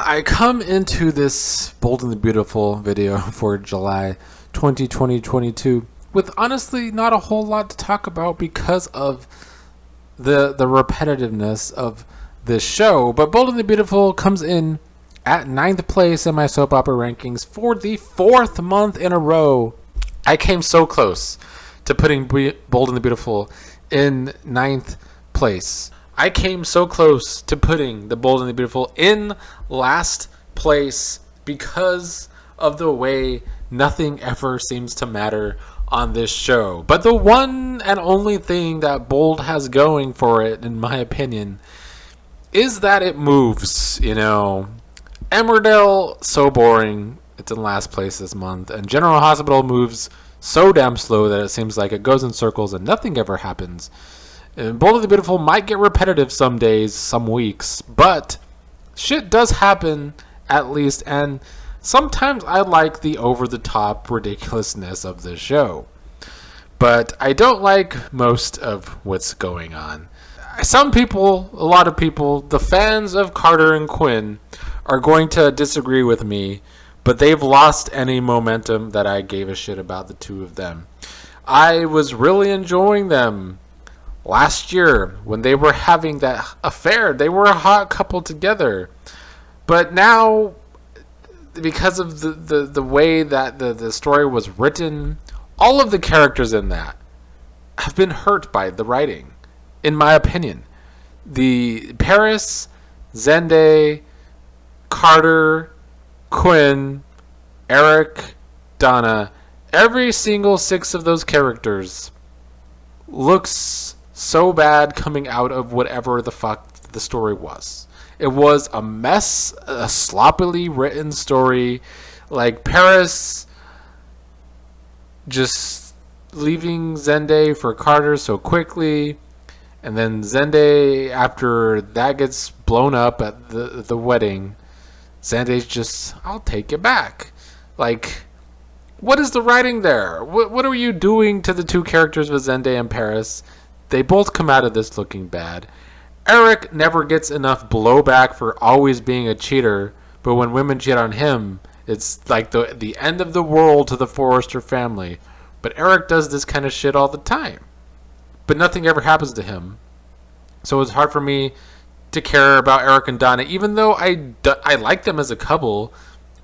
I come into this Bold and the Beautiful video for July 2022 with honestly not a whole lot to talk about because of the repetitiveness of this show. But Bold and the Beautiful comes in at 9th place in my soap opera rankings for the 4th month in a row. I came so close to putting Bold and the Beautiful in 9th place. I came so close to putting The Bold and the Beautiful in last place because of the way nothing ever seems to matter on this show. But the one and only thing that Bold has going for it, in my opinion, is that it moves, Emmerdale, so boring. It's in last place this month. And General Hospital moves so damn slow that it seems like it goes in circles and nothing ever happens. And Bold and the Beautiful might get repetitive some days, some weeks, but shit does happen at least, and sometimes I like the over-the-top ridiculousness of the show. But I don't like most of what's going on. Some people, a lot of people, the fans of Carter and Quinn are going to disagree with me, but they've lost any momentum that I gave a shit about the two of them. I was really enjoying them last year when they were having that affair. They were a hot couple together. But now, because of the way that the story was written, all of the characters in that have been hurt by the writing, in my opinion. The Paris, Zende, Carter, Quinn, Eric, Donna, every single 6 of those characters looks so bad coming out of whatever the fuck the story was. It was a mess, a sloppily written story. Like Paris just leaving Zende for Carter so quickly, and then Zende, after that gets blown up at the wedding, Zende's just, I'll take it back. Like, what is the writing there? What are you doing to the two characters with Zende and Paris? They both come out of this looking bad. Eric never gets enough blowback for always being a cheater, but when women cheat on him, it's like the end of the world to the Forrester family. But Eric does this kind of shit all the time. But nothing ever happens to him. So it's hard for me to care about Eric and Donna, even though I like them as a couple,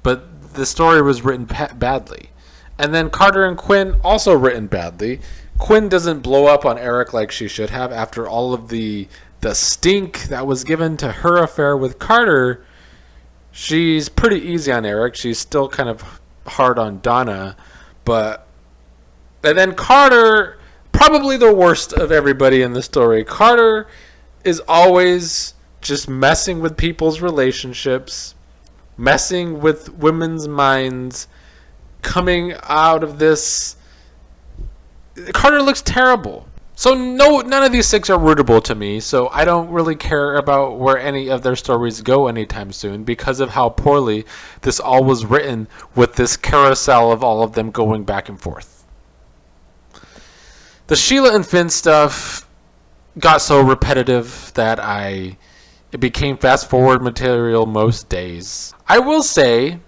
but the story was written badly. And then Carter and Quinn, also written badly. Quinn doesn't blow up on Eric like she should have after all of the stink that was given to her affair with Carter. She's pretty easy on Eric. She's still kind of hard on Donna. And then Carter, probably the worst of everybody in the story. Carter is always just messing with people's relationships, messing with women's minds, coming out of this. Carter looks terrible. So none of these 6 are rootable to me, so I don't really care about where any of their stories go anytime soon because of how poorly this all was written with this carousel of all of them going back and forth. The Sheila and Finn stuff got so repetitive that it became fast forward material most days. I will say,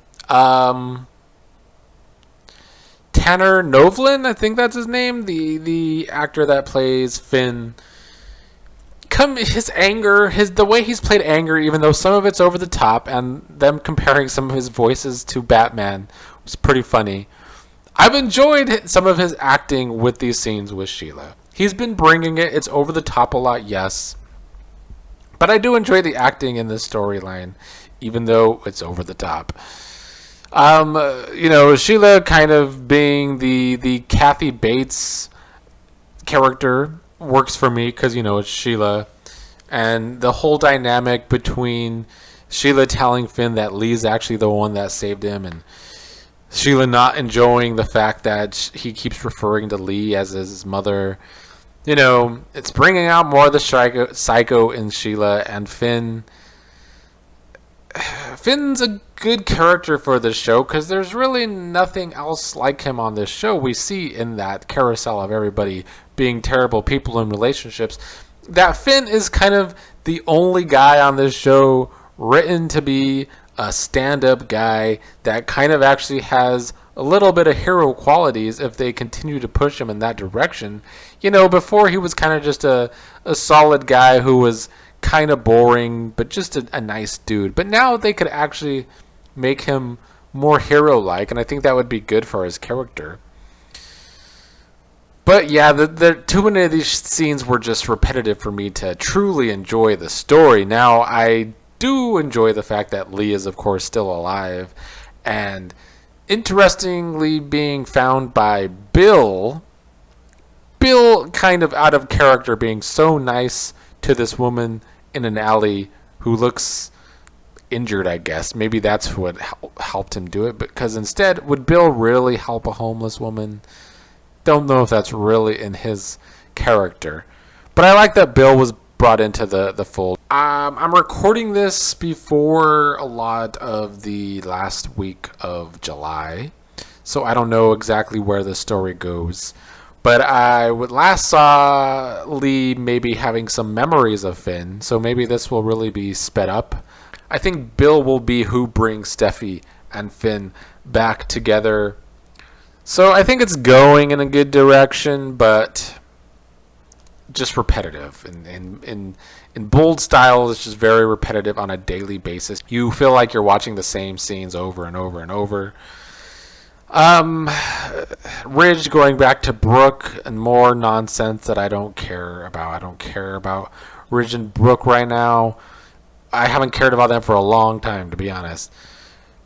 Tanner Novlin, I think that's his name, the actor that plays Finn. His anger, the way he's played anger, even though some of it's over the top, and them comparing some of his voices to Batman was pretty funny. I've enjoyed some of his acting with these scenes with Sheila. He's been bringing it. It's over the top a lot, yes. But I do enjoy the acting in this storyline, even though it's over the top. Sheila kind of being the Kathy Bates character works for me because, it's Sheila. And the whole dynamic between Sheila telling Finn that Lee's actually the one that saved him, and Sheila not enjoying the fact that he keeps referring to Lee as his mother. It's bringing out more of the psycho in Sheila, and Finn. Finn's a good character for this show because there's really nothing else like him on this show. We see in that carousel of everybody being terrible people in relationships that Finn is kind of the only guy on this show written to be a stand-up guy that kind of actually has a little bit of hero qualities if they continue to push him in that direction. Before he was kind of just a solid guy who was kind of boring, but just a nice dude. But now they could actually make him more hero-like, and I think that would be good for his character. But yeah, the too many of these scenes were just repetitive for me to truly enjoy the story. Now, I do enjoy the fact that Lee is, of course, still alive, and interestingly being found by Bill. Bill kind of out of character, being so nice to this woman in an alley who looks injured, I guess. Maybe that's what helped him do it. Because instead, would Bill really help a homeless woman? Don't know if that's really in his character. But I like that Bill was brought into the fold. I'm recording this before a lot of the last week of July, so I don't know exactly where the story goes. But I last saw Lee maybe having some memories of Finn, so maybe this will really be sped up. I think Bill will be who brings Steffi and Finn back together. So I think it's going in a good direction, but just repetitive. In Bold style, it's just very repetitive on a daily basis. You feel like you're watching the same scenes over and over and over. Ridge going back to Brooke and more nonsense that I don't care about. I don't care about Ridge and Brooke right now. I haven't cared about them for a long time, to be honest.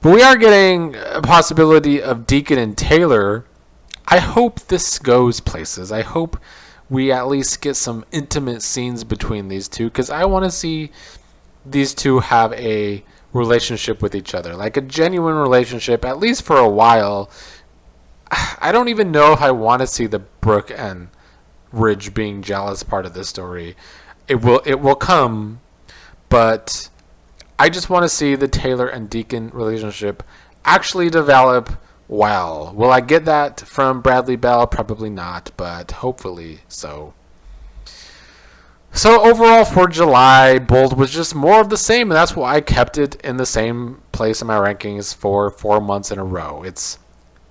But we are getting a possibility of Deacon and Taylor. I hope this goes places. I hope we at least get some intimate scenes between these two, because I want to see these two have a relationship with each other, like a genuine relationship, at least for a while. I don't even know if I want to see the Brooke and Ridge being jealous part of this story. It will come, but I just want to see the Taylor and Deacon relationship actually develop well. Will I get that from Bradley Bell? Probably not, but hopefully so. So overall for July, Bold was just more of the same, and that's why I kept it in the same place in my rankings for 4 months in a row. It's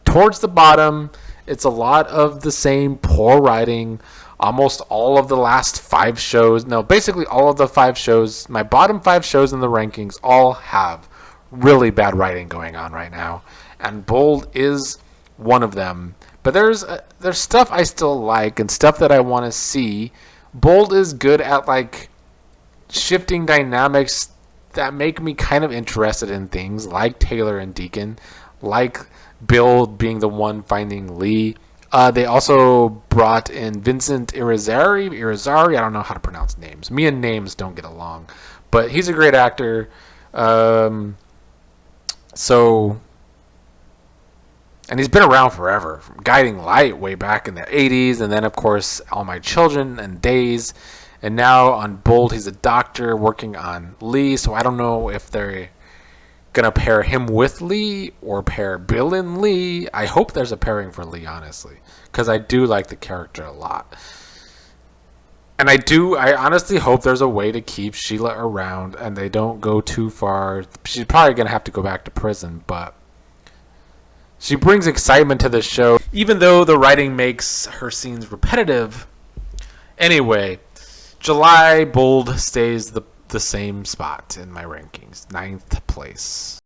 towards the bottom. It's a lot of the same poor writing. Almost all of the last 5 shows, no, basically all of the 5 shows, my bottom 5 shows in the rankings all have really bad writing going on right now. And Bold is one of them. But there's stuff I still like and stuff that I want to see. Bold is good at like shifting dynamics that make me kind of interested in things like Taylor and Deacon, like Bill being the one finding Lee. They also brought in Vincent Irizarry. I don't know how to pronounce names. Me and names don't get along, but he's a great actor. And he's been around forever, from Guiding Light way back in the 80s, and then, of course, All My Children and Days. And now on Bold, he's a doctor working on Lee, so I don't know if they're going to pair him with Lee or pair Bill and Lee. I hope there's a pairing for Lee, honestly, because I do like the character a lot. And I honestly hope there's a way to keep Sheila around and they don't go too far. She's probably going to have to go back to prison, but she brings excitement to the show, even though the writing makes her scenes repetitive. Anyway, July Bold stays the same spot in my rankings, 9th place.